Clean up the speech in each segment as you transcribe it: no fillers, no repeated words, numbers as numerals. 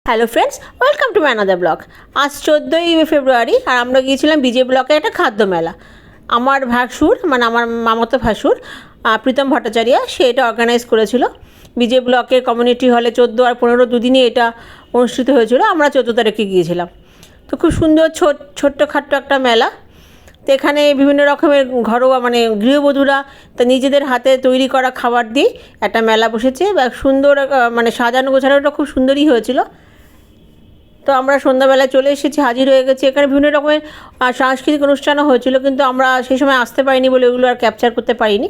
Hello friends, welcome to my another blog. আজ 14ই ফেব্রুয়ারি আর আমরা গিয়েছিলাম বিজে ব্লকে একটা খাদ্য মেলা। আমার ভাসুর মানে আমার মামাতো ভাসুর প্রীতম ভট্টাচার্য সে এটা অর্গানাইজ করেছিল। বিজে ব্লকের কমিউনিটি হলে 14 আর 15 দুদিনই এটা অনুষ্ঠিত হয়েছিল। আমরা 14 তারিখে গিয়েছিলাম। তো খুব সুন্দর ছোট্টখাট্টো একটা মেলা। তো এখানে বিভিন্ন রকমের ঘরোয়া মানে গৃহবধূরা তা নিজেদের হাতে তৈরি করা খাবার দিয়ে একটা মেলা বসেছে বা সুন্দর মানে সাজানো গোছানোটা খুব সুন্দরই হয়েছিল। তো আমরা সন্ধ্যাবেলায় চলে এসেছি, হাজির হয়ে গেছি। এখানে বিভিন্ন রকমের সাংস্কৃতিক অনুষ্ঠানও হয়েছিল, কিন্তু আমরা সেই সময় আসতে পারিনি বলে ওগুলো আর ক্যাপচার করতে পারিনি।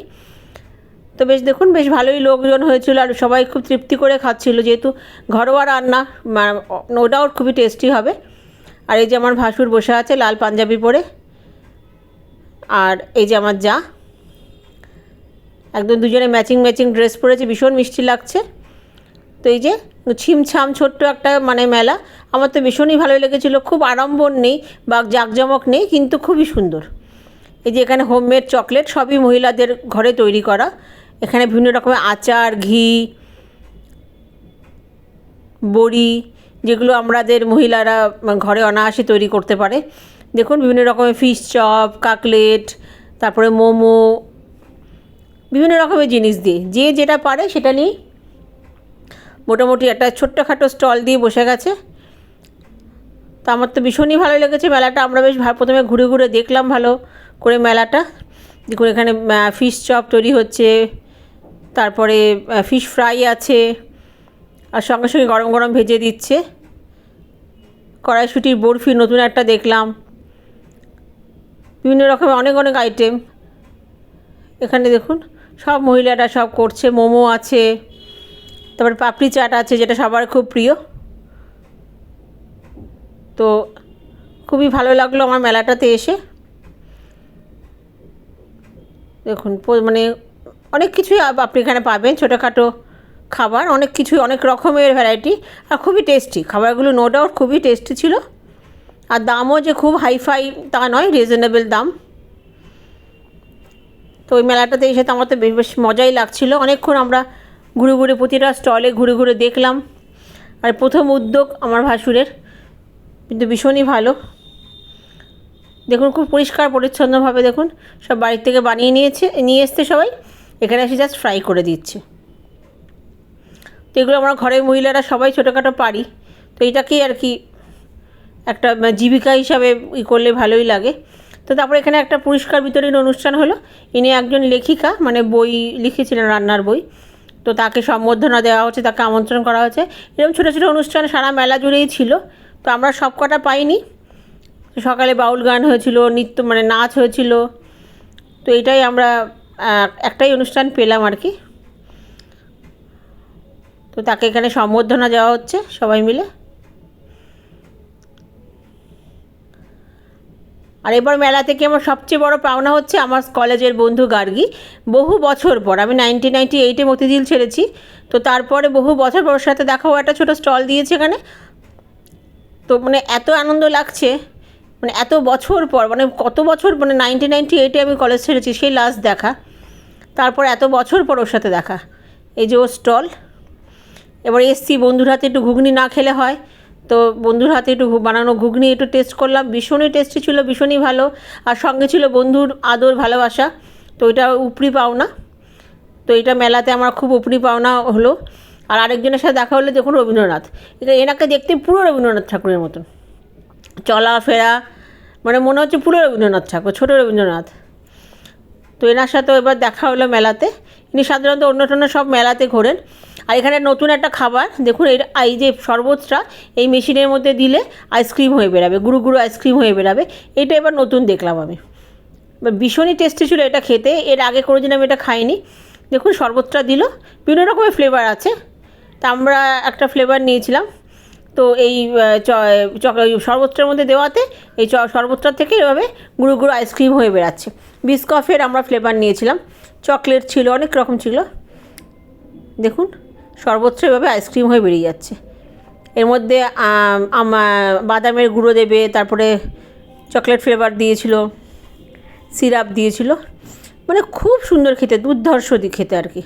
তো বেশ দেখুন, বেশ ভালোই লোকজন হয়েছিল আর সবাই খুব তৃপ্তি করে খাচ্ছিল, যেহেতু ঘরোয়া রান্না, নো ডাউট খুবই টেস্টি হবে। আর এই যে আমার ভাসুর বসে আছে লাল পাঞ্জাবি পরে, আর এই যে আমার যা একদম দুজনে ম্যাচিং ড্রেস পরেছে, ভীষণ মিষ্টি লাগছে। তো এই যে ছিমছাম ছোট্ট একটা মানে মেলা, আমার তো ভীষণই ভালো লেগেছিলো। খুব আড়ম্বর নেই বা জাঁকজমক নেই, কিন্তু খুবই সুন্দর। এই যে এখানে হোমমেড চকলেট, সবই মহিলাদের ঘরে তৈরি করা। এখানে বিভিন্ন রকমের আচার, ঘি, বড়ি, যেগুলো আমাদের মহিলারা ঘরে অনায়াসে তৈরি করতে পারে। দেখুন বিভিন্ন রকমের ফিশ চপ, কাকলেট, তারপরে মোমো, বিভিন্ন রকমের জিনিস দিয়ে যে যেটা পারে সেটা নিয়ে মোটামুটি একটা ছোট্টখাটো স্টল দিয়ে বসে গেছে। তো আমার তো ভীষণই ভালো লেগেছে মেলাটা। আমরা বেশ প্রথমে ঘুরে ঘুরে দেখলাম ভালো করে মেলাটা। দেখুন এখানে ফিশ চপ তৈরি হচ্ছে, তারপরে ফিশ ফ্রাই আছে, আর সঙ্গে সঙ্গে গরম গরম ভেজে দিচ্ছে। কড়াইশুঁটির বরফি নতুন একটা দেখলাম, বিভিন্ন রকমের অনেক আইটেম এখানে দেখুন সব মহিলারা সব করছে। মোমো আছে, তারপরে পাপড়ি চাট আছে, যেটা সবার খুব প্রিয়। তো খুবই ভালো লাগলো আমার মেলাটাতে এসে। দেখুন মানে অনেক কিছুই আপনি এখানে পাবেন, ছোটোখাটো খাবার, অনেক কিছুই, অনেক রকমের ভ্যারাইটি, আর খুবই টেস্টি খাবারগুলো, নো ডাউট খুবই টেস্টি ছিল। আর দামও যে খুব হাইফাই তা নয়, রিজনেবল দাম। তো ওই মেলাটাতে এসে তো আমার তো বেশ মজাই লাগছিলো। অনেকক্ষণ আমরা ঘুরে ঘুরে প্রতিটা স্টলে ঘুরে ঘুরে দেখলাম। আর প্রথম উদ্যোগ আমার ভাসুরের, কিন্তু ভীষণই ভালো। দেখুন খুব পরিষ্কার পরিচ্ছন্নভাবে দেখুন সব বাড়ির থেকে বানিয়ে নিয়ে এসছে সবাই, এখানে এসে জাস্ট ফ্রাই করে দিচ্ছে। তো এগুলো আমরা ঘরের মহিলারা সবাই ছোটোখাটো পারি। তো এটাকেই আর কি একটা জীবিকা হিসাবে করলে ভালোই লাগে। তো তারপরে এখানে একটা পুরস্কার বিতরণী অনুষ্ঠান হলো। ইনি একজন লেখিকা, মানে বই লিখেছিলেন, রান্নার বই। তো তাকে সম্বর্ধনা দেওয়া হচ্ছে, তাকে আমন্ত্রণ করা হচ্ছে। এরকম ছোটো ছোটো অনুষ্ঠান সারা মেলা জুড়েই ছিল। তো আমরা সব কটা পাইনি। সকালে বাউল গান হয়েছিল, নৃত্য মানে নাচ হয়েছিল। তো এটাই আমরা একটাই অনুষ্ঠান পেলাম আর কি। তো তাকে এখানে সম্বর্ধনা দেওয়া হচ্ছে সবাই মিলে। আর এবার মেলা থেকে আমার সবচেয়ে বড় পাওনা হচ্ছে আমার কলেজের বন্ধু গার্গী। বহু বছর পর, আমি 1998-এ মতিঝিল ছেড়েছি, তো তারপরে বহু বছর পর ওর সাথে দেখা হওয়া, একটা ছোটো স্টল দিয়েছে এখানে। তো মানে এত আনন্দ লাগছে, মানে এত বছর পর, মানে কত বছর, মানে 1998-এ আমি কলেজ ছেড়েছি, সেই লাস্ট দেখা। তারপর এত বছর পর ওর সাথে দেখা। এই যে ওর স্টল। এবার এসছি, বন্ধুর হাতে একটু ঘুগনি না খেলে হয়, তো বন্ধুর হাতে একটু বানানো ঘুগনি একটু টেস্ট করলাম। ভীষণই টেস্টি ছিল, ভীষণই ভালো। আর সঙ্গে ছিল বন্ধুর আদর ভালোবাসা। তো এটা উপরি পাওনা। তো এটা মেলাতে আমার খুব উপরি পাওনা হলো। আর আরেকজনের সাথে দেখা হলো, দেখুন রবীন্দ্রনাথ। এনাকে দেখতে পুরো রবীন্দ্রনাথ ঠাকুরের মতন চলাফেরা, মানে মনে হচ্ছে পুরো রবীন্দ্রনাথ ঠাকুর, ছোটো রবীন্দ্রনাথ। তো এনার সাথেও এবার দেখা হলো মেলাতে। ইনি সাধারণত অন্য সব মেলাতে ঘোরেন। আর এখানে নতুন একটা খাবার দেখুন, এই যে শরবতটা এই মেশিনের মধ্যে দিলে আইসক্রিম হয়ে বেরাবে, গুঁড়ো গুঁড়ো আইসক্রিম হয়ে বেরাবে। এটা এবার নতুন দেখলাম আমি, ভীষণই টেস্টি ছিল এটা খেতে। এর আগে কোনোদিন আমি এটা খাইনি। দেখুন শরবতটা দিল, বিভিন্ন রকমের ফ্লেভার আছে। তা আমরা একটা ফ্লেভার নিয়েছিলাম। তো এই শরবতটার মধ্যে দেওয়াতে এই শরবতটার থেকে এভাবে গুঁড়ো গুঁড়ো আইসক্রিম হয়ে বেরাচ্ছে। বিস্কফের আমরা ফ্লেভার নিয়েছিলাম, চকলেট ছিল, অনেক রকম ছিল। দেখুন শরবতটা এভাবে আইসক্রিম হয়ে বেরিয়ে যাচ্ছে। এর মধ্যে বাদামের গুঁড়ো দেবে, তারপরে চকলেট ফ্লেভার দিয়েছিল, সিরাপ দিয়েছিল, মানে খুব সুন্দর খেতে, দুর্ধর্ষ খেতে আর কি।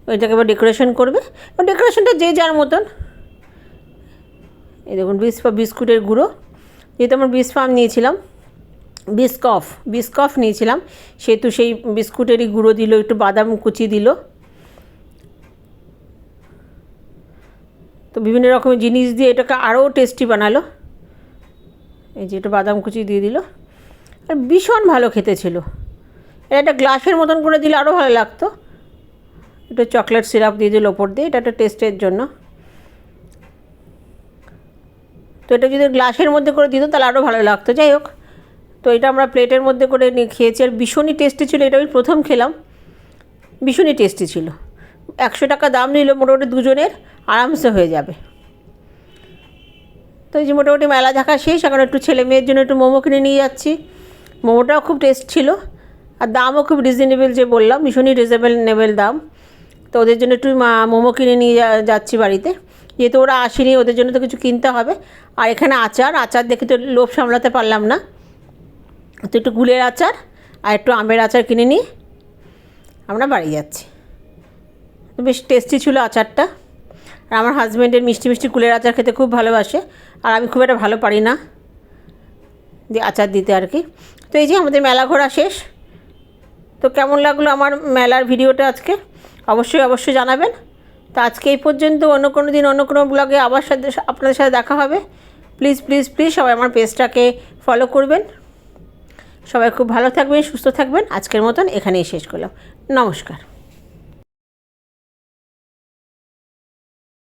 ওইটাকে এবার ডেকোরেশন করবে, ডেকোরেশনটা যে যার মতন। এই দেখুন বিস্কুটের গুঁড়ো, যেহেতু আমার বিস্ফার্ম নিয়েছিলাম, বিস্কফ নিয়েছিলাম, সেহেতু সেই বিস্কুটেরই গুঁড়ো দিল, একটু বাদাম কুচি দিল। তো বিভিন্ন রকমের জিনিস দিয়ে এটাকে আরও টেস্টি বানালো। এই যে একটু বাদাম কুচি দিয়ে দিল, আর ভীষণ ভালো খেতে ছিল। এটা একটা গ্লাসের মতন করে দিলে আরও ভালো লাগতো। একটু চকলেট সিরাপ দিয়ে দিল ওপর দিয়ে, এটা একটা টেস্টের জন্য। তো এটা যদি গ্লাসের মধ্যে করে দিত তাহলে আরও ভালো লাগতো। যাই হোক, তো এটা আমরা প্লেটের মধ্যে করে নিয়ে খেয়েছি, আর ভীষণই টেস্টি ছিল। এটা আমি প্রথম খেলাম, ভীষণই টেস্টি ছিল। 100 টাকা দাম নিল, মোটামুটি দুজনের আরামসে হয়ে যাবে। তো এই যে মোটামুটি মেলা দেখা শেষ, এখন একটু ছেলে মেয়ের জন্য একটু মোমো কিনে নিয়ে যাচ্ছি। মোমোটাও খুব টেস্ট ছিল, আর দামও খুব রিজনেবল, যে বললাম ভীষণই রিজনেবল দাম। তো ওদের জন্য একটু মোমো কিনে নিয়ে যাচ্ছি বাড়িতে, যেহেতু ওরা আসেনি, ওদের জন্য তো কিছু কিনতে হবে। আর এখানে আচার দেখে তো লোভ সামলাতে পারলাম না, তো একটু গুলের আচার আর একটু আমের আচার কিনে নিয়ে আমরা বাড়ি যাচ্ছি। বেশ টেস্টি ছিল আচারটা। আর আমার হাজব্যান্ডের মিষ্টি মিষ্টি কুলের আচার খেতে খুব ভালোবাসে, আর আমি খুব একটা ভালো পারি না যে আচার দিতে আর কি। তো এই যে আমাদের মেলা ঘোরা শেষ। তো কেমন লাগলো আমার মেলার ভিডিওটা আজকে অবশ্যই জানাবেন। তো আজকে এই পর্যন্ত, অন্য কোনো দিন অন্য কোনো ব্লগে আবার আপনাদের সাথে দেখা হবে। প্লিজ সবাই আমার পেজটাকে ফলো করবেন। সবাই খুব ভালো থাকবেন, সুস্থ থাকবেন। আজকের মতন এখানেই শেষ করলাম। নমস্কার।